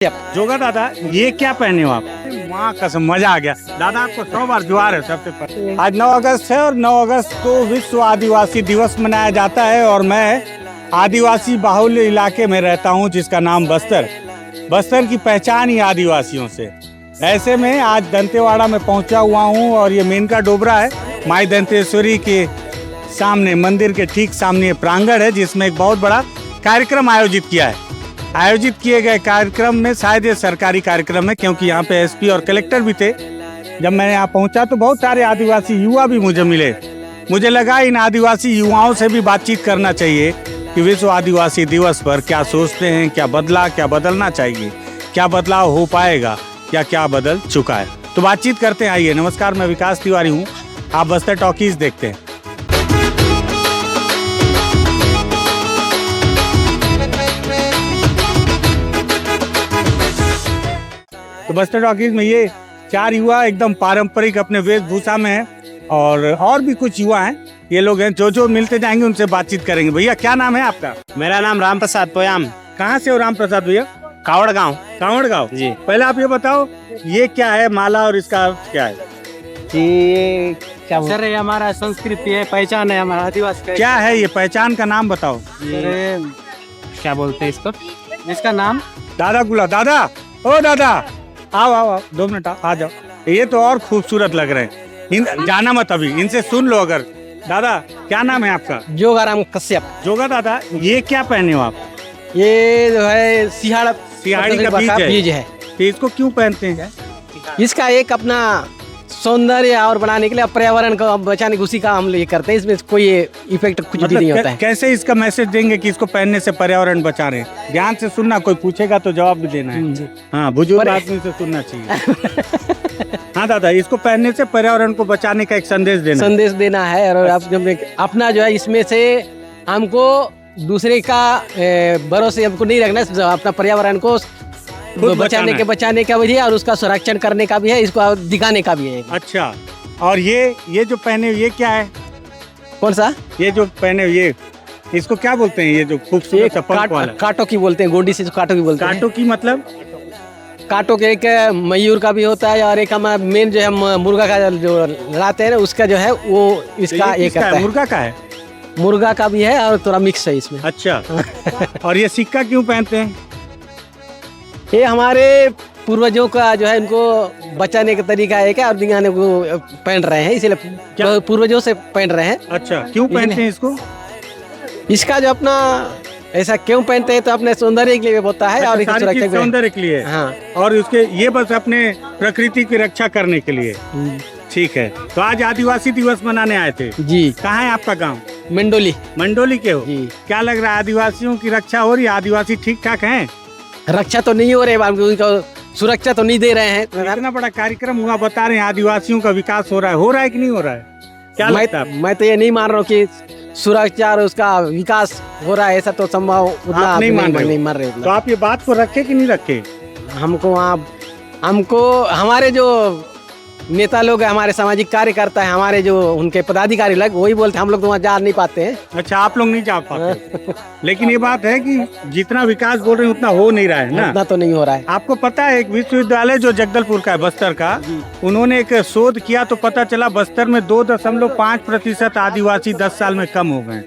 जोगा दादा, ये क्या पहने हो आप? माँ कसम, मजा आ गया दादा। आपको 100 बार जोहार है सबसे पहले। आज 9 अगस्त है और 9 अगस्त को विश्व आदिवासी दिवस मनाया जाता है और मैं आदिवासी बाहुल्य इलाके में रहता हूँ जिसका नाम बस्तर। बस्तर की पहचान ही आदिवासियों से। ऐसे में आज दंतेवाड़ा में पहुंचा हुआ हूँ और ये मेनका डोबरा है। माई दंतेश्वरी के सामने, मंदिर के ठीक सामने प्रांगण है जिसमें एक बहुत बड़ा कार्यक्रम आयोजित किया है। आयोजित किए गए कार्यक्रम में शायद ये सरकारी कार्यक्रम है क्योंकि यहाँ पे एसपी और कलेक्टर भी थे। जब मैं यहाँ पहुँचा तो बहुत सारे आदिवासी युवा भी मुझे मिले। मुझे लगा इन आदिवासी युवाओं से भी बातचीत करना चाहिए कि विश्व आदिवासी दिवस पर क्या सोचते हैं, क्या बदला, क्या बदलना चाहिए, क्या बदलाव हो पाएगा, क्या बदल चुका है। तो बातचीत करते हैं। आइए। नमस्कार, मैं विकास तिवारी हूँ। आप बस्तर टॉकीज देखते हैं। तो बस्तर टॉकीज में ये 4 युवा एकदम पारंपरिक अपने वेशभूषा में हैं और भी कुछ युवा हैं। ये लोग हैं जो मिलते जाएंगे उनसे बातचीत करेंगे। भैया क्या नाम है आपका? मेरा नाम राम प्रसाद पोयाम। कहाँ से हो राम प्रसाद भैया? कावड़ गांव। कावड़ गांव जी। पहले आप ये बताओ, ये क्या है माला और इसका अर्थ क्या है? ये क्या सर ये हमारा संस्कृति है, पहचान है हमारा आदिवासी का। क्या है ये पहचान का नाम बताओ। सर क्या बोलते हैं इसको? इसका नाम दादा गुला। दादा, ओ दादा, आओ 2 मिनट आ जाओ। ये तो और खूबसूरत लग रहे हैं। जाना मत अभी, इनसे सुन लो। अगर दादा क्या नाम है आपका? जोगाराम कश्यप। जोगा दादा, ये क्या पहने हो आप? ये जो है सिहाड़ी का बीज है। है। तो इसको क्यों पहनते हैं? इसका एक अपना सौंदर्य और बनाने के लिए, पर्यावरण को बचाने की, उसी का हम ये करते हैं। इसमें कोई इफेक्ट कुछ भी नहीं होता है। कैसे इसका मैसेज देंगे कि इसको पहनने से पर्यावरण बचा रहे हैं? ध्यान से सुनना, कोई पूछेगा तो जवाब भी देना है। हाँ, बुजुर्ग आदमी से सुनना चाहिए। हाँ दादा, इसको पहनने से पर्यावरण को बचाने का एक संदेश देना है। और अपना जो है इसमें से हमको दूसरे का भरोसे हमको नहीं रखना है। अपना पर्यावरण को बचाने का भी है और उसका संरक्षण करने का भी है, इसको दिखाने का भी है। अच्छा, और ये जो पहने ये क्या है? कौन सा? ये जो पहने ये, इसको क्या बोलते हैं? ये जो खूबसूरत पंख वाला? काटो की बोलते हैं। गोंडी से काटो की बोलते हैं। काटो की मतलब? काटो के एक मयूर का भी होता है और एक हमारा मेन जो है मुर्गा का जो लड़ाते हैं ना, उसका जो है वो इसका एक करता है। मुर्गा का है? मुर्गा का भी है और थोड़ा मिक्स है इसमें। अच्छा। और ये सिक्का क्यों पहनते हैं? ये हमारे पूर्वजों का जो है इनको बचाने का तरीका है क्या, और दिखाने को पहन रहे हैं, इसलिए पूर्वजों से पहन रहे हैं। अच्छा, क्यों पहनते हैं इसको? इसका जो अपना ऐसा क्यों पहनते हैं तो अपने सौंदर्य के लिए होता है। अच्छा, और सौंदर्य के लिए। हाँ। और उसके ये बस अपने प्रकृति की रक्षा करने के लिए। ठीक है। तो आज आदिवासी दिवस मनाने आए थे जी। कहाँ है आपका गाँव? मंडोली के हो जी। क्या लग रहा है, आदिवासियों की रक्षा हो रही है? आदिवासी ठीक ठाक हैं? रक्षा तो नहीं हो रही, उनको सुरक्षा तो नहीं दे रहे हैं। इतना बड़ा कार्यक्रम हुआ, बता रहे हैं आदिवासियों का विकास हो रहा है कि नहीं हो रहा है? क्या लगता है? मैं तो ये नहीं मान रहा हूँ कि सुरक्षा और उसका विकास हो रहा है। ऐसा तो संभव उतना नहीं मान रहे। तो आप ये बात को रखे कि नहीं रखे? हमको हमारे जो नेता लोग हैं, हमारे सामाजिक कार्यकर्ता है, हमारे जो उनके पदाधिकारी लोग वही बोलते हैं। हम लोग तो वहाँ जा नहीं पाते हैं। अच्छा, आप लोग नहीं जा पाते। लेकिन ये बात है कि जितना विकास बोल रहे हैं उतना हो नहीं रहा है ना? उतना तो नहीं हो रहा है। आपको पता है एक विश्वविद्यालय जो जगदलपुर का है, बस्तर का, उन्होंने एक शोध किया तो पता चला बस्तर में 2.5% आदिवासी 10 साल में कम हो गए।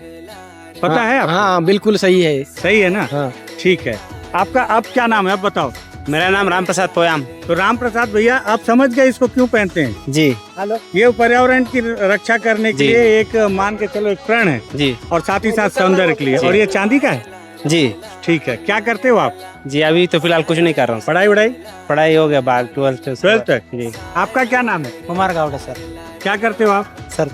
पता है आपको? हाँ, बिल्कुल सही है। सही है ना? हाँ। ठीक है। आपका अब क्या नाम है, अब बताओ। मेरा नाम राम प्रसाद पोयाम। तो राम प्रसाद भैया, आप समझ गए इसको क्यों पहनते हैं? जी। हेलो। ये पर्यावरण की रक्षा करने के लिए एक मान के चलो एक प्रण है जी। और साथ ही साथ सौंदर्य के लिए। और ये चांदी का है? जी। ठीक है। क्या करते हो आप? जी, अभी तो फिलहाल कुछ नहीं कर रहा हूँ। पढ़ाई हो गया बाद 12th तक? जी। आपका क्या नाम है? कुमार गावड़ा सर। क्या करते हो आप? सर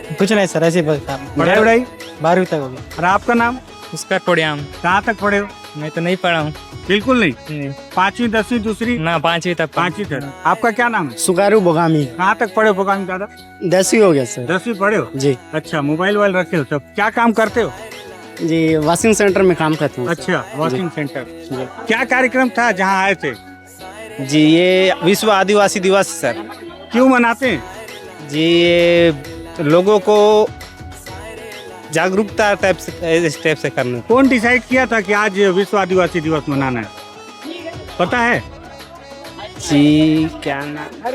कुछ नहीं सर, ऐसे पढ़ाई 12वीं तक हो गई। और आपका नाम? उसका टोड़ियाम। कहाँ तक पढ़े हो? मैं तो नहीं पढ़ा हूँ। बिल्कुल नहीं? 5वीं 10वीं दूसरी? ना, 5वीं तक। 5वीं तक। आपका क्या नाम है? सुगारू बोगामी। कहाँ तक पढ़े हो बोगामी दादा? 10वीं हो गया सर। 10वीं पढ़े हो जी। अच्छा, मोबाइल वाइल रखे हो सब? क्या काम करते हो? जी, वॉशिंग सेंटर में काम करता हूँ। अच्छा, वॉशिंग सेंटर। क्या कार्यक्रम था जहाँ आए थे? जी, ये विश्व आदिवासी दिवस सर। क्यों मनाते हैं? जी, ये लोगों को जागरूकता टाइप से करना। कौन डिसाइड किया था कि आज विश्व आदिवासी दिवस मनाना है? पता है? जी क्या नाम?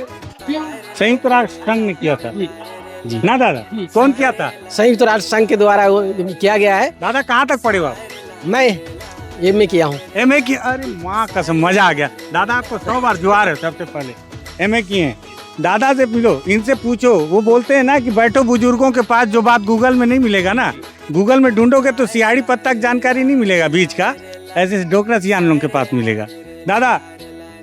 संयुक्त राष्ट्र संघ ने किया था जी ना दादा? कौन किया था? संयुक्त राष्ट्र संघ के द्वारा वो किया गया है। दादा कहाँ तक पढ़े हो आप? मैं एमए किया हूँ। एमए की? अरे माँ कसम, मजा आ गया। दादा आपको 100 बार जुआर है। सबसे पहले एमए किए हैं। दादा से पूछो, इनसे पूछो। वो बोलते हैं ना कि बैठो बुजुर्गों के पास, जो बात गूगल में नहीं मिलेगा ना, गूगल में ढूंढोगे तो सियाड़ी पत्ता की जानकारी नहीं मिलेगा बीज का, ऐसे डोकरा सियान लोगों के पास मिलेगा। दादा,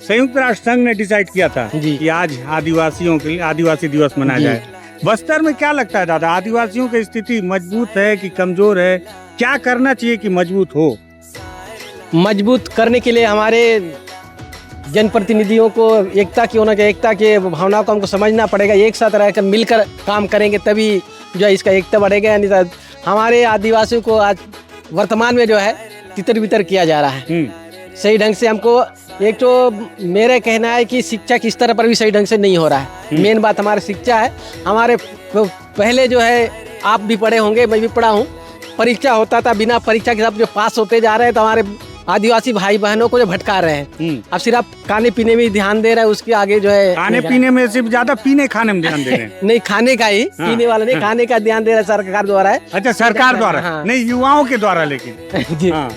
संयुक्त राष्ट्र संघ ने डिसाइड किया था जी। कि आज आदिवासियों के लिए आदिवासी दिवस मनाया जी। जाए। बस्तर में क्या लगता है दादा, आदिवासियों की स्थिति मजबूत है कि कमजोर है? क्या करना चाहिए कि मजबूत हो? मजबूत करने के लिए हमारे जनप्रतिनिधियों को एकता की होना चाहिए। एकता के भावनाओं को हमको समझना पड़ेगा। एक साथ रहकर मिलकर काम करेंगे तभी जो है इसका एकता बढ़ेगा। नहीं तो हमारे आदिवासियों को आज वर्तमान में जो है तितर बितर किया जा रहा है। सही ढंग से हमको, एक तो मेरा कहना है कि शिक्षा के स्तर पर भी सही ढंग से नहीं हो रहा है। मेन बात हमारी शिक्षा है। हमारे पहले जो है, आप भी पढ़े होंगे, मैं भी पढ़ा हूँ, परीक्षा होता था, बिना परीक्षा के सब जो पास होते जा रहे हैं, तो हमारे आदिवासी भाई बहनों को जो भटका रहे हैं। अब सिर्फ खाने पीने में ध्यान दे रहे हैं, उसके आगे जो है खाने पीने में सिर्फ ज्यादा पीने खाने में ध्यान दे रहे हैं। नहीं, खाने का ही, पीने वाला नहीं, खाने का ध्यान दे रहा है सरकार द्वारा है। अच्छा, सरकार द्वारा? हाँ। नहीं, युवाओं के द्वारा। लेकिन जी। हाँ।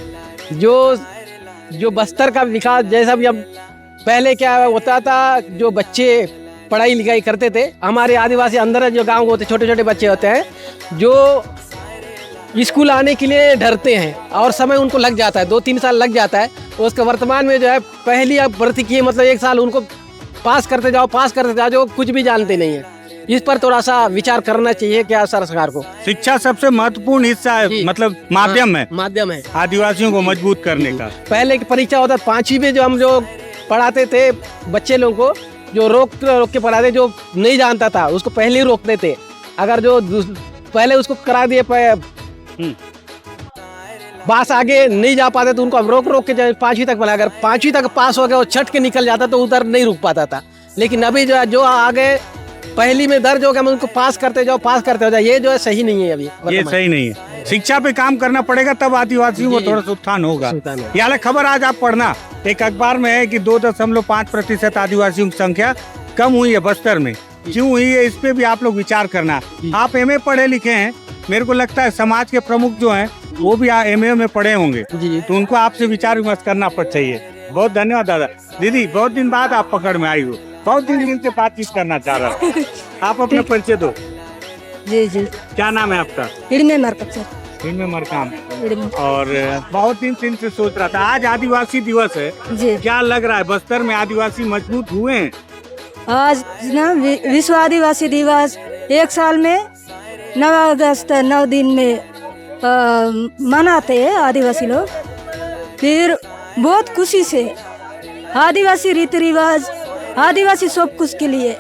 जो बस्तर का विकास, जैसा भी अब पहले क्या होता था, जो बच्चे पढ़ाई लिखाई करते थे, हमारे आदिवासी अंदर जो गांव होते छोटे छोटे बच्चे होते हैं, जो स्कूल आने के लिए डरते हैं और समय उनको लग जाता है, 2-3 साल लग जाता है। उसके वर्तमान में जो है पहली अब भर्ती किए, मतलब 1 साल उनको पास करते जाओ, जो कुछ भी जानते नहीं है। इस पर थोड़ा सा विचार करना चाहिए क्या सरकार को। शिक्षा सबसे महत्वपूर्ण हिस्सा है, मतलब माध्यम है, माध्यम है आदिवासियों को मजबूत करने का। पहले की परीक्षा होता, 5वीं में जो हम जो पढ़ाते थे बच्चे लोगों को, जो रोक के पढ़ाते, जो नहीं जानता था उसको पहले ही रोकते थे। अगर जो पहले उसको करा दिए, बास आगे नहीं जा पाते तो उनको हम रोक के 5वीं तक पढ़ा। अगर 5वीं तक पास हो गया और छठ के निकल जाता तो उधर नहीं रुक पाता था। लेकिन अभी जो आगे पहली में दर्ज हो गया, उनको पास करते जाओ। ये जो है सही नहीं है अभी। ये सही नहीं है। शिक्षा पे काम करना पड़ेगा, तब आदिवासियों को थोड़ा सा उत्थान होगा। ये खबर आज आप पढ़ना, एक अखबार में है कि 2.5% आदिवासियों की संख्या कम हुई है बस्तर में। क्यों हुई है, इस पे भी आप लोग विचार करना। आप एमए पढ़े लिखे हैं, मेरे को लगता है समाज के प्रमुख जो हैं वो भी एमए में पढ़े होंगे, तो उनको आपसे विचार विमर्श करना चाहिए। बहुत धन्यवाद दादा। दीदी, बहुत दिन बाद आप पकड़ में आई हो, बहुत दिन से बातचीत करना चाह रहा हूँ। आप अपना परिचय दो। जी जी, क्या नाम है आपका? हिडमे मरकम सर। हिडमे मरकाम। हिडमे। और बहुत दिन से सोच रहा था, आज आदिवासी दिवस है जी। क्या लग रहा है, बस्तर में आदिवासी मजबूत हुए हैं? आज ना विश्व आदिवासी दिवस 1 साल में 9 अगस्त 9 दिन में मनाते हैं आदिवासी लोग। फिर बहुत खुशी से आदिवासी रीति रिवाज, आदिवासी सब कुछ के लिए।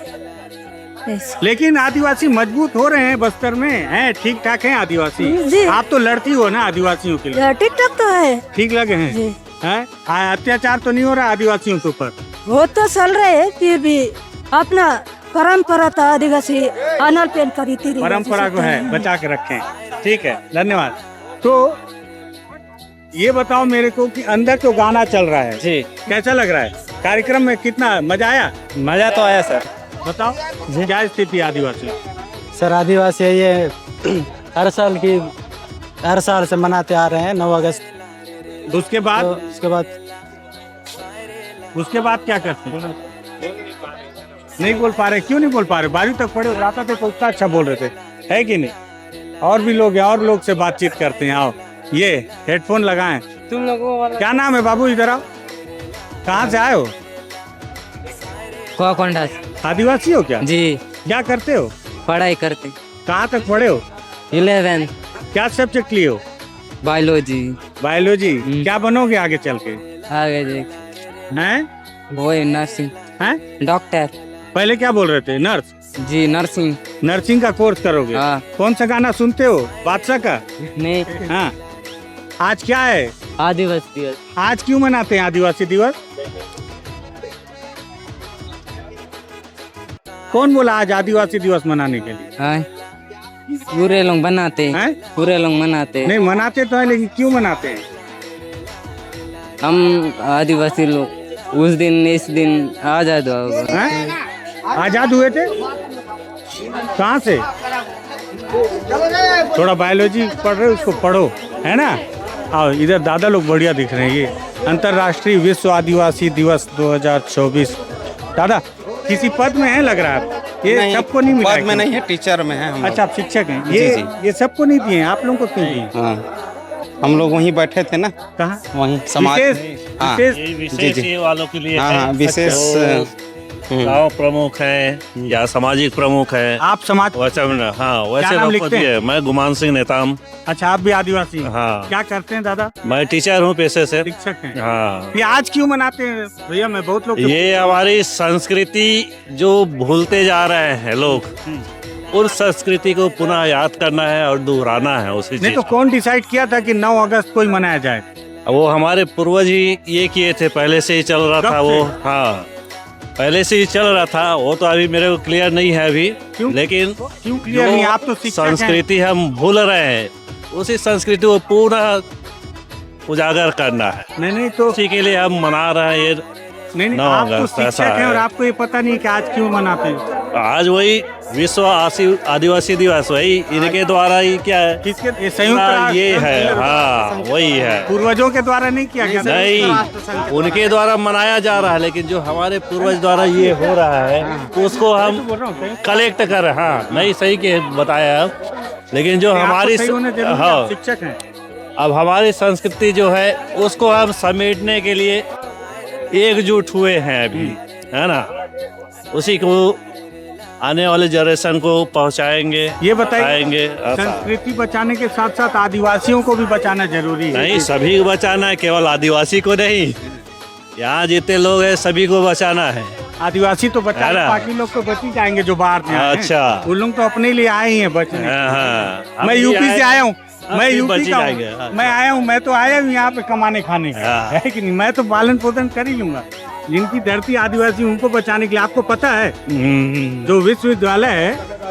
लेकिन आदिवासी मजबूत हो रहे हैं बस्तर में, हैं ठीक ठाक हैं आदिवासी? जी। आप तो लड़ती हो ना आदिवासियों के लिए। ठीक ठाक तो है। ठीक लगे हैं? जी। हैं? अत्याचार तो नहीं हो रहा आदिवासियों के ऊपर? वो तो चल रहे हैं, फिर भी अपना परंपरा था आदिवासी अनल पेन का रीति रिवाज, परंपरा को है बचा के रखें। ठीक है, धन्यवाद। तो ये बताओ मेरे को कि अंदर तो गाना चल रहा है जी, कैसा लग रहा है? कार्यक्रम में कितना मजा आया? मजा तो आया सर। बताओ क्या स्थिति आदिवासी? सर आदिवासी ये हर साल से मनाते आ रहे हैं 9 अगस्त। उसके बाद उसके बाद क्या करते हैं? नहीं बोल पा रहे? क्यों नहीं बोल पा रहे? 12वीं तक पढ़े, आता थे तो उतना अच्छा बोल रहे थे, है कि नहीं? और भी लोग हैं, और लोग से बातचीत करते हैं। आओ, ये हेडफोन लगाएं। तुम लोगों क्या नाम है बाबू? इधर आओ। कहाँ से आए हो? कोकोंडा। आदिवासी हो क्या? जी, क्या करते हो? पढ़ाई करते। कहाँ तक पढ़े हो? 11 क्या सब्जेक्ट लिए हो? बायोलॉजी। बायोलॉजी। क्या बनोगे आगे चल के? आगे देख हैं? वो नर्सिंग। हैं? डॉक्टर। पहले क्या बोल रहे थे? नर्स? जी, नर्सिंग। नर्सिंग का कोर्स करोगे? हाँ। कौन सा गाना सुनते हो? बादशाह का? नहीं, हाँ। आज क्या है? आदिवासी दिवस। आज क्यों मनाते हैं आदिवासी दिवस? कौन बोला आज आदिवासी दिवस मनाने के लिए? हाँ, पूरे लोग बनाते हैं? पूरे लोग मनाते। नहीं, मनाते तो है, लेकिन क्यों मनाते हैं? हम आदिवासी लोग उस दिन इस दिन आजाद हुआ। हैं? आजाद हुए थे कहाँ से? थोड़ा बायोलॉजी पढ़ रहे हो, उसको पढ़ो, है ना। आओ इधर, दादा लोग बढ़िया दिख रहे हैं। ये अंतर्राष्ट्रीय विश्व आदिवासी दिवस 2024। दादा किसी पद में है लग रहा है? ये सबको नहीं मिला? पद में नहीं है, टीचर में है हम। अच्छा, आप शिक्षक हैं। जी, ये जी। ये सबको नहीं दिए, आप लोगों को क्यों दिए? हाँ, हम लोग वहीं बैठे थे ना, कहाँ? वहीं समाज। हाँ, विशेष जी। ये वालों के लिए हाँ है। हाँ, विशेष। गाँव प्रमुख है या सामाजिक प्रमुख है, आप समाज, वैसे हाँ वैसे नाम लोग लिखते हैं? है। मैं गुमान सिंह नेताम। अच्छा आप भी आदिवासी हैं? हाँ। क्या करते हैं दादा? मैं टीचर हूँ पेशे से। शिक्षक हैं। हाँ, ये आज क्यों मनाते हैं भैया? मैं बहुत लोग ये हमारी संस्कृति जो भूलते जा रहे हैं लोग, उस संस्कृति को पुनः याद करना है और दोहराना है उसी नहीं चीज तो कौन डिसाइड किया था कि 9 अगस्त को ही मनाया जाए? वो हमारे पूर्वज ही ये किए थे, पहले से ही चल रहा कब था से? वो। हाँ, पहले से ही चल रहा था वो, तो अभी मेरे को क्लियर नहीं है अभी। क्यों? लेकिन क्यों क्लियर नहीं? आप तो शिक्षक हैं। संस्कृति हम भूल रहे हैं, उसी संस्कृति को पूरा उजागर करना है। नहीं तो उसी के लिए हम मना रहे हैं ये नहीं 9 आप तो अगस्त, ऐसा शिक्षक हैं और है। आपको ये पता नहीं कि आज क्यों मनाते हैं। आज वही विश्व आदिवासी दिवस, वही इनके द्वारा ही क्या है, किसके? ये संयुक्त हाँ, राष्ट्र ये है। हाँ, वही है। पूर्वजों के द्वारा नहीं किया गया? नहीं, उनके द्वारा मनाया जा रहा है, लेकिन जो हमारे पूर्वज द्वारा ये हो रहा है उसको हम कलेक्ट कर। हाँ, नहीं सही के बताया आप। लेकिन जो हमारी हाँ, शिक्षक हैं। अब हमारी संस्कृति जो है उसको हम समेटने के लिए एकजुट हुए हैं अभी, है ना। उसी को आने वाले जनरेशन को पहुंचाएंगे, ये बताइए, आएंगे ऐसा। संस्कृति बचाने के साथ साथ आदिवासियों को भी बचाना जरूरी है। नहीं, सभी को बचाना है, केवल आदिवासी को नहीं। यहाँ जितने लोग हैं सभी को बचाना है। आदिवासी तो बचा, है ना? बाकी लोग तो बच ही जाएंगे जो बाहर से आए हैं। अच्छा। उन लोग तो अपने लिए आए ही हैं बचने। हाँ, मैं हम भी यूपी से आया हूँ। हम मैं भी यूपी बच ही का जाएंगे। हूँ। अच्छा। मैं आया हूँ, मैं तो आया हूँ यहाँ पे कमाने खाने का, हाँ। है कि नहीं? मैं तो पालन पोषण कर ही लूंगा। जिनकी धरती आदिवासी, उनको बचाने के लिए आपको पता है जो विश्वविद्यालय है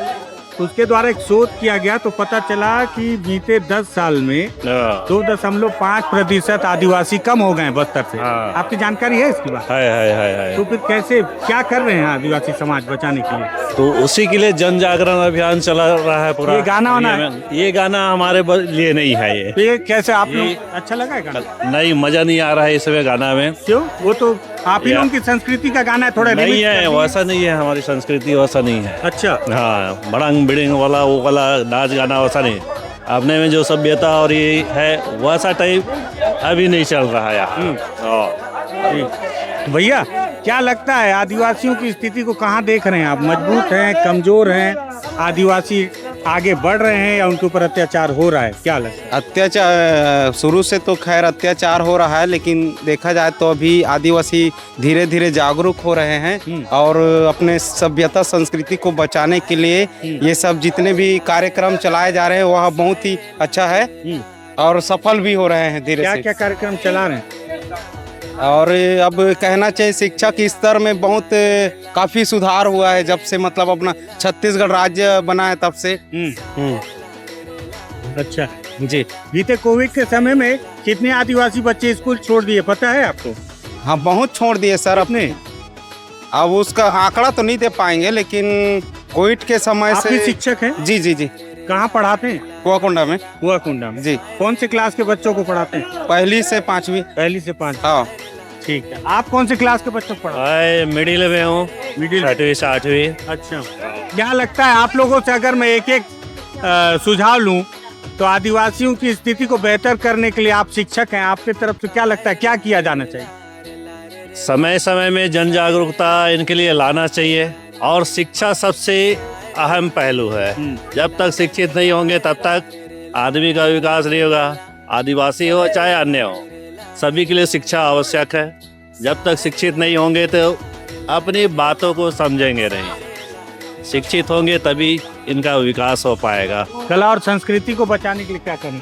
उसके द्वारा एक शोध किया गया तो पता चला कि बीते 10 साल में 2.5% आदिवासी कम हो गए हैं बस्तर से। हाँ। आपकी जानकारी है इसकी बात? है। तो फिर कैसे, क्या कर रहे हैं आदिवासी समाज बचाने के लिए? तो उसी के लिए जन जागरण अभियान चला रहा है पूरा। ये गाना वाना है? ये गाना हमारे लिए नहीं है ये। तो ये कैसे आप ये- लोग, अच्छा लगा है गाना? नहीं, मजा नहीं आ रहा है इसमें गाना में। क्यों? वो तो आप ही या- लोगों की संस्कृति का गाना है, थोड़ा नहीं remix कर है, दीजिए। वैसा नहीं है, हमारी संस्कृति वैसा नहीं है। अच्छा। हाँ, बड़ंग बिड़ंग वाला वो वाला नाच गाना वैसा नहीं। अपने में जो सभ्यता और ये है वैसा टाइप अभी नहीं चल रहा है यहाँ। ठीक। भैया क्या लगता है आदिवासियों की स्थिति को कहाँ देख रहे हैं आप? मजबूत हैं, कमजोर हैं? आदिवासी आगे बढ़ रहे हैं या उनके ऊपर अत्याचार हो रहा है? क्या लगता है? अत्याचार शुरू से तो खैर अत्याचार हो रहा है, लेकिन देखा जाए तो अभी आदिवासी धीरे धीरे जागरूक हो रहे हैं और अपने सभ्यता संस्कृति को बचाने के लिए ये सब जितने भी कार्यक्रम चलाए जा रहे हैं वह बहुत ही अच्छा है और सफल भी हो रहे हैं धीरे क्या से। क्या कार्यक्रम चला रहे हैं? और अब कहना चाहिए शिक्षा के स्तर में बहुत काफी सुधार हुआ है जब से मतलब अपना छत्तीसगढ़ राज्य बना है तब से। अच्छा जी बीते कोविड के समय में कितने आदिवासी बच्चे स्कूल छोड़ दिए पता है आपको? हाँ, बहुत छोड़ दिए सर अपने। अब उसका आंकड़ा तो नहीं दे पाएंगे, लेकिन कोविड के समय आप भी से। शिक्षक हैं? जी जी जी, कहाँ पढ़ाते हैं? कुआकोंडा में। कुआकोंडा में। जी, कौन से क्लास के बच्चों को पढ़ाते हैं? पहली से 5वीं। पहली से 5। हाँ, ठीक है। आप कौन से क्लास के बच्चों को पढ़ाते मिडिल में हूँ, मिडिल 6वीं से 8वीं। हैं? अच्छा। क्या लगता है आप लोगों से अगर मैं एक एक सुझाव लूं तो आदिवासियों की स्थिति को बेहतर करने के लिए, आप शिक्षक हैं, आपकी तरफ से क्या लगता है क्या किया जाना चाहिए? समय समय में जन जागरूकता इनके लिए लाना चाहिए और शिक्षा सबसे अहम पहलू है। जब तक शिक्षित नहीं होंगे तब तक आदमी का विकास नहीं होगा। आदिवासी हो चाहे अन्य हो, सभी के लिए शिक्षा आवश्यक है। जब तक शिक्षित नहीं होंगे तो अपनी बातों को समझेंगे नहीं। शिक्षित होंगे तभी इनका विकास हो पाएगा। कला और संस्कृति को बचाने के लिए क्या करें?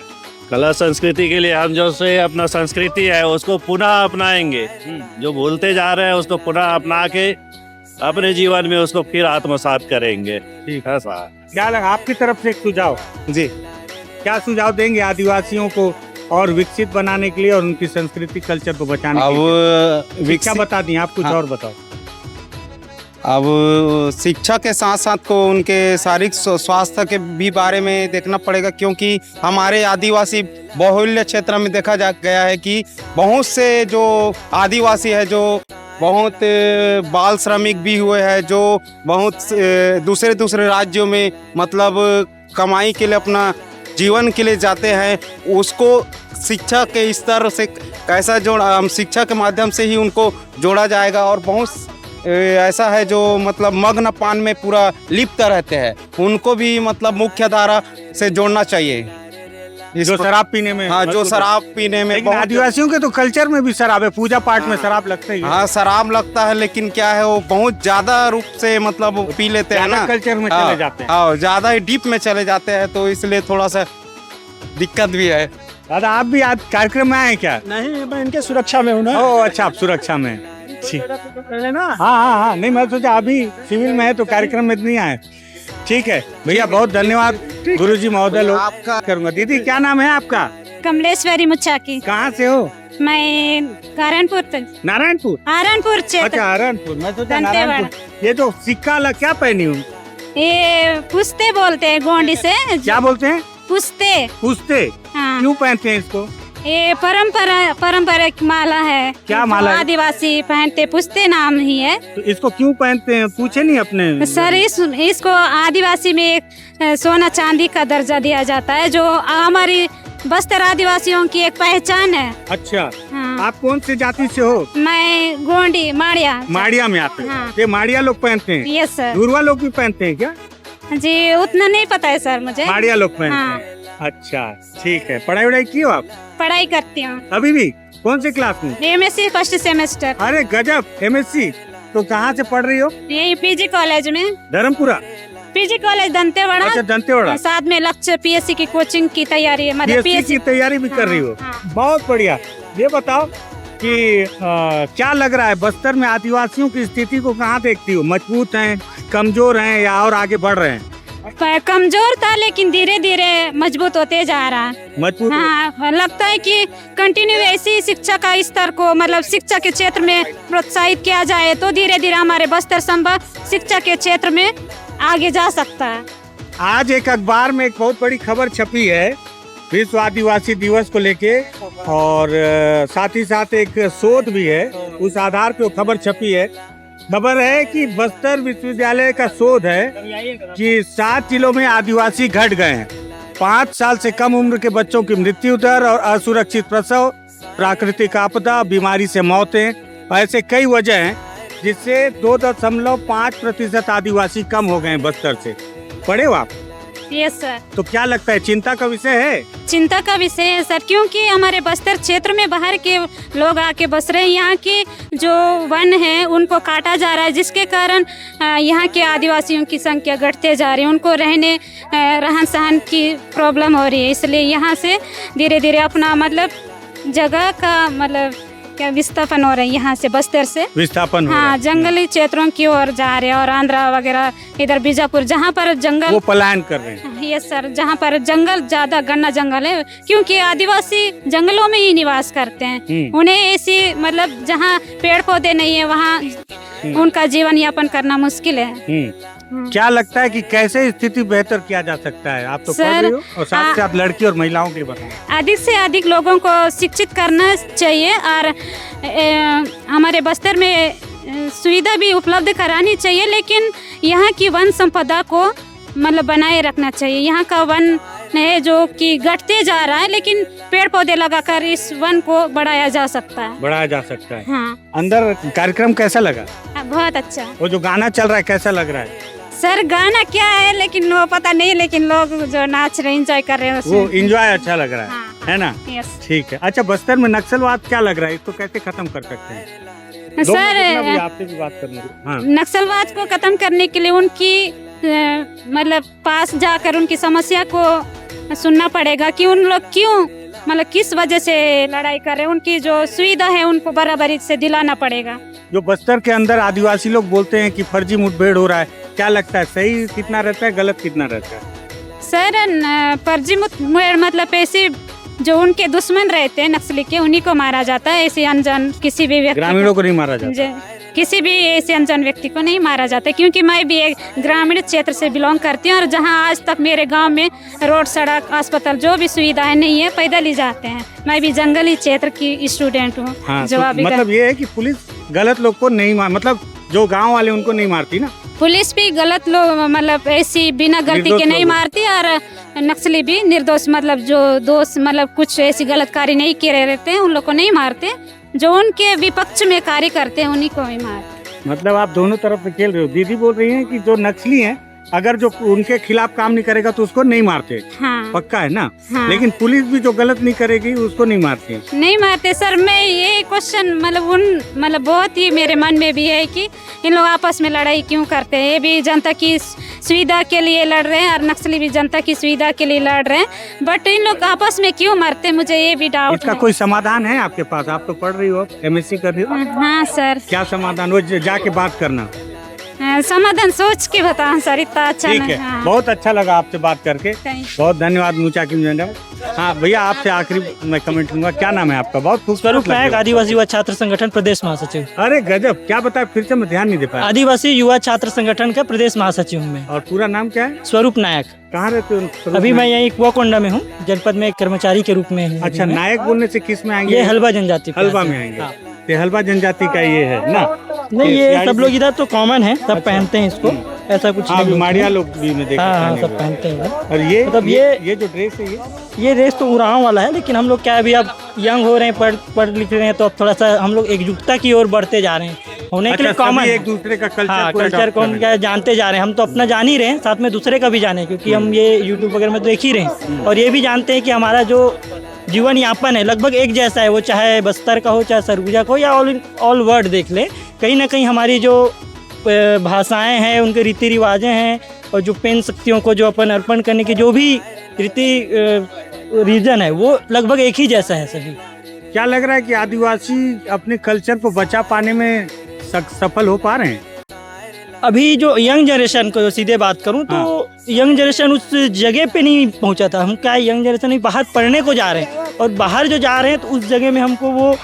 कला संस्कृति के लिए हम जो से अपना संस्कृति है उसको पुनः अपनाएंगे। जो भूलते जा रहे हैं उसको पुनः अपना के अपने जीवन में उसको फिर आत्मसात करेंगे। ठीक है सर। क्या लगा आपकी तरफ से एक सुझाव? जी। क्या सुझाव देंगे आदिवासियों को और विकसित बनाने के लिए और उनकी संस्कृति कल्चर को बचाने के लिए अब शिक्षा बता दी, आप कुछ हाँ। और बताओ। अब शिक्षा के साथ साथ को उनके शारीरिक स्वास्थ्य के भी बारे में देखना पड़ेगा, क्योंकि हमारे आदिवासी बाहुल्य क्षेत्र में देखा जा गया है कि बहुत से जो आदिवासी है जो बहुत बाल श्रमिक भी हुए हैं, जो बहुत दूसरे दूसरे राज्यों में मतलब कमाई के लिए अपना जीवन के लिए जाते हैं, उसको शिक्षा के स्तर से कैसा जोड़ा, शिक्षा के माध्यम से ही उनको जोड़ा जाएगा। और बहुत ऐसा है जो मतलब मग्न पान में पूरा लिप्त रहते हैं, उनको भी मतलब मुख्य धारा से जोड़ना चाहिए। जो शराब पीने में, हाँ, जो शराब पीने में, लेकिन आदिवासियों के तो कल्चर में भी शराब है, पूजा पाठ में शराब लगता ही है। हाँ, शराब लगता है, लेकिन क्या है वो बहुत ज्यादा रूप से मतलब पी लेते हैं ना, कल्चर में हाँ, चले जाते हैं। हाँ, ज्यादा ही डीप में चले जाते हैं, तो इसलिए थोड़ा सा दिक्कत भी है। दादा आप भी आज कार्यक्रम में आए क्या? नहीं, मैं इनके सुरक्षा में हूँ ना। ओ अच्छा, आप सुरक्षा में। ठीक, हाँ हाँ हाँ, नहीं मैं सोचा अभी सिविल में है तो कार्यक्रम में नहीं आए। ठीक है भैया, बहुत धन्यवाद। गुरुजी महोदय लोग आपका करूँगा। दीदी क्या नाम है आपका? कमलेश्वरी मुच्छाकी। कहाँ से हो? मैं कारणपुर नारायणपुर। आरणपुर क्षेत्र। अच्छा आरणपुर, मैं सोचा दंतेवाड़ा। नारायणपुर। ये जो सिक्का वाला क्या पहनी हूँ? ये पुस्ते बोलते हैं गोंडी से। क्या बोलते हैं? पुस्ते। पुस्ते। हाँ। क्यों पहनते हैं इसको? ये पारंपरिक माला है। क्या माला है? आदिवासी पहनते, पुस्ते नाम ही है। तो इसको क्यों पहनते हैं, पूछे नहीं अपने? सर इसको आदिवासी में एक सोना चांदी का दर्जा दिया जाता है, जो हमारी बस्तर आदिवासियों की एक पहचान है। अच्छा, हाँ। आप कौन से जाति से हो? मैं गोंडी माड़िया। माड़िया में आते हैं। हाँ। ये माड़िया लोग पहनते हैं? Yes sir. धुरवा लोग भी पहनते हैं क्या? जी उतना नहीं पता है सर मुझे। माड़िया लोग पहनते हाँ। हैं। अच्छा ठीक है, पढ़ाई वढ़ाई की हो आप? पढ़ाई करती हूँ अभी भी? कौन से क्लास में? MSc first semester. अरे गजब, MSc। तो कहाँ से पढ़ रही हो? यही PG कॉलेज में। धर्मपुरा? PG college Dantewada. अच्छा दंतेवाड़ा। साथ में लक्ष्य PSC की कोचिंग की तैयारी है, मतलब PSC की तैयारी भी कर रही हो? हाँ। बहुत बढ़िया। ये बताओ कि क्या लग रहा है बस्तर में आदिवासियों की स्थिति को कहाँ देखती हो? मजबूत हैं, कमजोर हैं या और आगे बढ़ रहे हैं? कमजोर था लेकिन धीरे धीरे मजबूत होते जा रहा है। मजबूत। हाँ, लगता है कि कंटिन्यू ऐसी शिक्षा का स्तर को मतलब शिक्षा के क्षेत्र में प्रोत्साहित किया जाए तो धीरे धीरे हमारे बस्तर संभाग शिक्षा के क्षेत्र में आगे जा सकता है। आज एक अखबार में एक बहुत बड़ी खबर छपी है विश्व आदिवासी दिवस को लेके, और साथ ही साथ एक शोध भी है, उस आधार पे वो खबर छपी है। खबर है कि बस्तर विश्वविद्यालय का शोध है कि 7 जिलों में आदिवासी घट गए हैं। 5 साल से कम उम्र के बच्चों की मृत्यु दर और असुरक्षित प्रसव, प्राकृतिक आपदा, बीमारी से मौतें, ऐसे कई वजह हैं जिससे 2.5% आदिवासी कम हो गए हैं बस्तर से। पढ़े हो आप? Yes sir. तो क्या लगता है, चिंता का विषय है? चिंता का विषय है सर, क्योंकि हमारे बस्तर क्षेत्र में बाहर के लोग आके बस रहे हैं। यहाँ की जो वन है उनको काटा जा रहा है, जिसके कारण यहाँ के आदिवासियों की संख्या घटते जा रही है। उनको रहने रहन सहन की प्रॉब्लम हो रही है, इसलिए यहाँ से धीरे धीरे अपना मतलब जगह का मतलब क्या विस्थापन हो रहा है, यहाँ से बस्तर से विस्थापन हो रहा हाँ है। जंगली क्षेत्रों की ओर जा रहे हैं, और आंध्रा वगैरह इधर बीजापुर जहाँ पर जंगल वो पलायन कर रहे हैं। यस सर, जहाँ पर जंगल ज्यादा घना जंगल है, क्योंकि आदिवासी जंगलों में ही निवास करते हैं। उन्हें ऐसी मतलब जहाँ पेड़ पौधे नहीं है वहाँ उनका जीवन यापन करना मुश्किल है। क्या लगता है कि कैसे स्थिति बेहतर किया जा सकता है? आप तो पढ़ रही हो और साथ साथ लड़की और महिलाओं के बताएं। अधिक से अधिक लोगों को शिक्षित करना चाहिए, और हमारे बस्तर में सुविधा भी उपलब्ध करानी चाहिए, लेकिन यहाँ की वन संपदा को मतलब बनाए रखना चाहिए। यहाँ का वन है जो कि घटते जा रहा है, लेकिन पेड़ पौधे लगाकर इस वन को बढ़ाया जा सकता है। बढ़ाया जा सकता है। हाँ। अंदर कार्यक्रम कैसा लगा? बहुत अच्छा। वो जो गाना चल रहा है कैसा लग रहा है? सर गाना क्या है लेकिन वो पता नहीं, लेकिन लोग जो नाच रहे एंजॉय कर रहे हैं वो एंजॉय अच्छा लग रहा है। हाँ, है ना? यस। ठीक है। अच्छा, बस्तर में नक्सलवाद क्या लग रहा है, इसको कैसे खत्म कर सकते हैं? सर आपसे भी बात करनी है। हाँ। नक्सलवाद को खत्म करने के लिए उनकी मतलब पास जाकर उनकी समस्या को सुनना पड़ेगा कि उन लोग क्यों मतलब किस वजह से लड़ाई कर रहे हैं। उनकी जो सुविधा है उनको बराबरी से दिलाना पड़ेगा। जो बस्तर के अंदर आदिवासी लोग बोलते हैं कि फर्जी मुठभेड़ हो रहा है, क्या लगता है सही कितना रहता है, गलत कितना रहता है? सर फर्जी मुठभेड़ मतलब ऐसी जो उनके दुश्मन रहते हैं नक्सली के, उन्हीं को मारा जाता है। ऐसे अनजान किसी भी व्यक्ति ग्रामीणों को नहीं मारा जाता? किसी भी ऐसे अनजान व्यक्ति को नहीं मारा जाता, क्योंकि मैं भी एक ग्रामीण क्षेत्र से बिलोंग करती हूँ और जहाँ आज तक मेरे गांव में रोड, सड़क, अस्पताल जो भी सुविधाएं नहीं है, पैदल ही जाते हैं। मैं भी जंगली क्षेत्र की स्टूडेंट हूँ। हाँ, तो मतलब ये है कि पुलिस गलत लोग को नहीं मतलब जो गांव वाले उनको नहीं मारती ना? पुलिस भी गलत लोग मतलब ऐसी बिना गलती के नहीं मारती, और नक्सली भी निर्दोष मतलब जो दोष मतलब कुछ ऐसी गलत कार्य नहीं किए रहते हैं उन लोग को नहीं मारते। जो उनके विपक्ष में कार्य करते हैं उन्हीं को ही मारते। मतलब आप दोनों तरफ से खेल रहे हो। दीदी बोल रही हैं कि जो नक्सली हैं अगर जो उनके खिलाफ काम नहीं करेगा तो उसको नहीं मारते। हाँ। पक्का है ना? हाँ। लेकिन पुलिस भी जो गलत नहीं करेगी उसको नहीं मारती। नहीं मारते सर। मैं ये क्वेश्चन मतलब बहुत ही मेरे मन में भी है कि इन लोग आपस में लड़ाई क्यों करते हैं। ये भी जनता की सुविधा के लिए लड़ रहे हैं और नक्सली भी जनता की सुविधा के लिए लड़ रहे हैं, बट इन लोग आपस में क्यों मरते, मुझे ये भी डाउट इसका कोई समाधान है आपके पास? आप तो पढ़ रही हो, MSc कर रही हो। हाँ सर। क्या समाधान? वो जाके बात करना। समाधान सोच के बताओ सर, इतना अच्छा ठीक है। हाँ। बहुत अच्छा लगा आपसे बात करके, बहुत धन्यवाद मुचाकिम मैडम। हाँ भैया, आपसे आखिरी मैं कमेंट लूंगा, क्या नाम है आपका? बहुत स्वरूप नायक, आदिवासी युवा छात्र संगठन प्रदेश महासचिव। अरे गजब, क्या बताया फिर से, मैं ध्यान नहीं दे पाया। आदिवासी युवा छात्र संगठन का प्रदेश महासचिव हूँ मैं। और पूरा नाम क्या है? स्वरूप नायक। कहाँ रहते हो? अभी मैं यहीं कुआकोंडा में हूँ, जनपद में एक कर्मचारी के रूप में हूँ। अच्छा, नायक बोलने से किस में आएंगे? ये हलवा जनजाति। हलवा में आएंगे। ये हलवा जनजाति का ये है ना? नहीं, ये सब लोग इधर तो कॉमन है, सब पहनते हैं इसको, ऐसा कुछ नहीं। माड़िया लोग भी मैं देखा। हाँ, सब पहनते हैं। और ये मतलब ये जो ड्रेस है, ये ड्रेस तो उरांव वाला है, लेकिन हम लोग क्या अभी अब यंग हो रहे हैं, पढ़ लिख रहे हैं, तो अब थोड़ा सा हम लोग एकजुटता की ओर बढ़ते जा रहे हैं। होने के लिए कॉमन एक दूसरे का कल्चर को हम क्या जानते जा रहे हैं। हम तो अपना जान ही रहे हैं, साथ में दूसरे का भी जाने, क्योंकि हम ये यूट्यूब वगैरह में देख ही रहे हैं और ये भी जानते हैं कि हमारा जो जीवन यापन है लगभग एक जैसा है, वो चाहे बस्तर का हो, चाहे सरगुजा का हो, या ऑल वर्ल्ड देख ले, कहीं ना कहीं हमारी जो भाषाएं हैं, उनके रीति रिवाजें हैं, और जो पेन शक्तियों को जो अपन अर्पण करने की जो भी रीति रीजन है, वो लगभग एक ही जैसा है सभी। क्या लग रहा है कि आदिवासी अपने कल्चर को बचा पाने में सफल हो पा रहे हैं? अभी जो यंग जनरेशन को सीधे बात करूं तो यंग जनरेशन उस जगह पे नहीं पहुंचा था। हम क्या यंग जनरेशन बाहर पढ़ने को जा रहे हैं, और बाहर जो जा रहे हैं तो उस जगह में हमको वो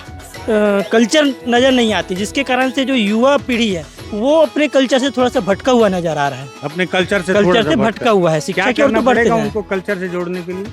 कल्चर नज़र नहीं आती, जिसके कारण से जो युवा पीढ़ी है वो अपने कल्चर से थोड़ा सा भटका हुआ नजर आ रहा है। अपने कल्चर से भटका हुआ है। शिक्षा क्या करना पड़ेगा उनको कल्चर से जोड़ने के लिए?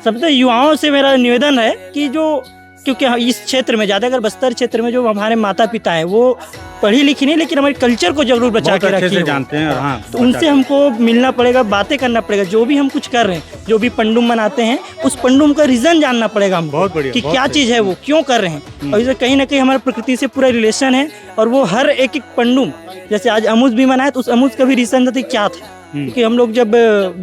सबसे युवाओं से मेरा निवेदन है कि जो, क्योंकि इस क्षेत्र में ज़्यादा, अगर बस्तर क्षेत्र में जो हमारे माता पिता हैं वो पढ़ी लिखी नहीं, लेकिन हमारे कल्चर को जरूर बचा के रखिए, जानते हैं। हाँ, तो उनसे हमको मिलना पड़ेगा, बातें करना पड़ेगा। जो भी हम कुछ कर रहे हैं, जो भी पंडुम मनाते हैं, उस पंडुम का रीजन जानना पड़ेगा हमको। बहुत बढ़िया, कि क्या चीज़ है, वो क्यों कर रहे हैं। और इसे कहीं ना कहीं हमारे प्रकृति से पूरा रिलेशन है, और वो हर एक पंडुम, जैसे आज अमूज भी मनाया तो उस अमूज का भी रीजन था क्या था, क्योंकि हम लोग जब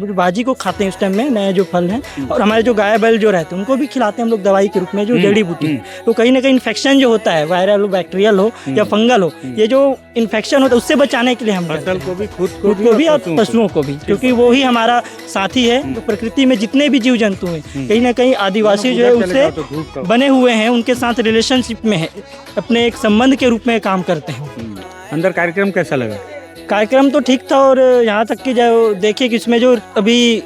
भाजी को खाते हैं उस टाइम में नए जो फल हैं, और हमारे जो गाय बैल जो रहते हैं उनको भी खिलाते हैं हम लोग दवाई के रूप में, जो जड़ी बूटी। तो कहीं ना कहीं इन्फेक्शन जो होता है, वायरल हो, बैक्टीरियल हो या फंगल हो, ये जो इन्फेक्शन होता है उससे बचाने के लिए हम फसल को भी, खुद को भी और पशुओं को भी, क्योंकि वो ही हमारा साथी है। तो प्रकृति में जितने भी जीव जंतु हैं, कहीं ना कहीं आदिवासी जो है उससे बने हुए हैं, उनके साथ रिलेशनशिप में है, अपने एक संबंध के रूप में काम करते हैं। अंदर कार्यक्रम कैसा लगा? कार्यक्रम तो ठीक था, और यहाँ तक कि जो देखिए कि इसमें जो अभी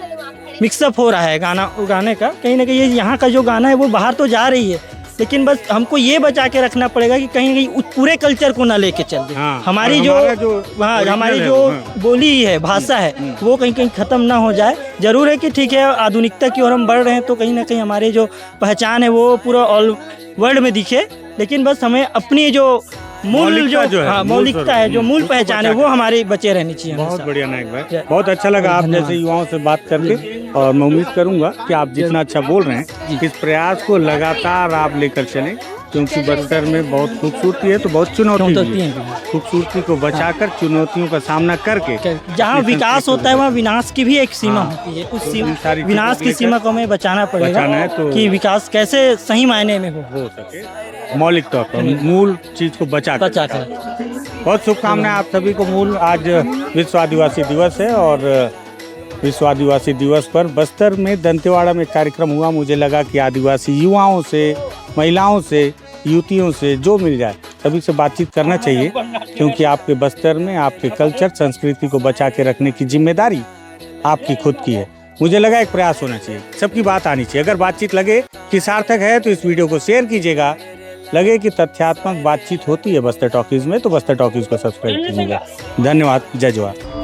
मिक्सअप हो रहा है गाने का, कहीं ना कहीं ये यहाँ का जो गाना है वो बाहर तो जा रही है, लेकिन बस हमको ये बचा के रखना पड़ेगा कि कहीं कहीं उस पूरे कल्चर को ना लेके चल दे। हमारी हमारी जो बोली है, भाषा है, वो कहीं कहीं ख़त्म ना हो जाए। ज़रूर है कि ठीक है, आधुनिकता की ओर हम बढ़ रहे हैं, तो कहीं ना कहीं हमारी जो पहचान है वो पूरा ऑल वर्ल्ड में दिखे, लेकिन बस हमें अपनी जो मूल जो मौलिकता है, जो मूल पहचान है, वो हमारी बचे रहनी चाहिए। बहुत बढ़िया नायक भाई, बहुत अच्छा लगा आप जैसे युवाओं से बात करके, और मैं उम्मीद करूंगा कि आप जितना अच्छा बोल रहे हैं, इस प्रयास को लगातार आप लेकर चलें, क्योंकि बस्तर में बहुत खूबसूरती है तो बहुत चुनौती है। खूबसूरती को बचाकर चुनौतियों का सामना करके जहाँ विकास होता है वहाँ विनाश की भी एक सीमा होती है। उस विनाश की सीमा को हमें बचाना पड़ेगा, तो कि विकास कैसे सही मायने में हो सके, मौलिक तौर पर मूल चीज को बचा कर। बहुत शुभकामनाएं आप सभी को। मूल आज विश्व आदिवासी दिवस है, और विश्व आदिवासी दिवस पर बस्तर में दंतेवाड़ा में कार्यक्रम हुआ। मुझे लगा कि आदिवासी युवाओं से, महिलाओं से, युवतियों से जो मिल जाए सभी से बातचीत करना चाहिए, क्योंकि आपके बस्तर में आपके कल्चर संस्कृति को बचा के रखने की जिम्मेदारी आपकी खुद की है। मुझे लगा एक प्रयास होना चाहिए, सबकी बात आनी चाहिए। अगर बातचीत लगे कि सार्थक है तो इस वीडियो को शेयर कीजिएगा, लगे कि तथ्यात्मक बातचीत होती है बस्तर टॉकीज में तो बस्तर टॉकीज को सब्सक्राइब कीजिएगा। धन्यवाद। जय जवाहर।